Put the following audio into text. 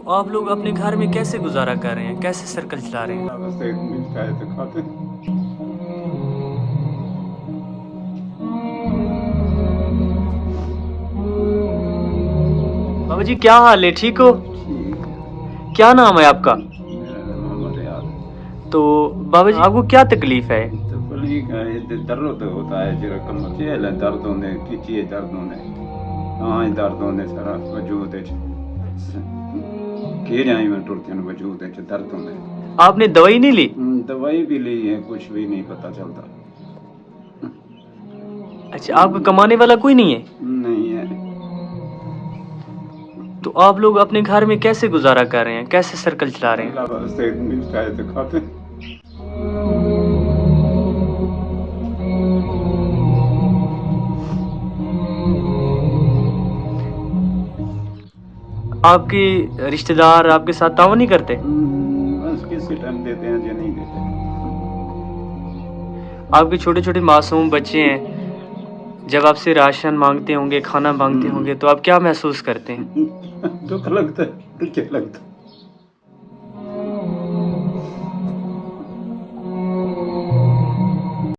तो आप लोग अपने घर में कैसे गुजारा कर रहे हैं, कैसे सर्कल चला रहे हैं? बस एक मिलता है तो खाते हैं। बाबा जी क्या हाल है, ठीक हो? ठीक। क्या नाम है आपका? मेरा नाम मोहम्मद रियाद। तो बाबा जी आपको क्या तकलीफ है? तकलीफ है, ये दर्द होता है जरा कमर से है, दर्द होने खिंची है, दर्द होने हाँ दर्द होने सारा वजूद है कह रहा मैं टुरते वजूद है दर्द होने। आपने दवाई नहीं ली? दवाई भी ली है, कुछ भी नहीं पता चलता। अच्छा, आपका कमाने वाला कोई नहीं है? नहीं है। तो आप लोग अपने घर में कैसे गुजारा कर रहे हैं, कैसे सर्कल चला रहे हैं? अल्लाह वास्ते मिलता है तो खाते हैं। आपके रिश्तेदार आपके साथ तावन नहीं करते? बस किसी टाइम देते हैं या नहीं देते। आपके छोटे छोटे मासूम बच्चे हैं, जब आपसे राशन मांगते होंगे, खाना मांगते होंगे, तो आप क्या महसूस करते हैं? दुख लगता है, क्या लगता है।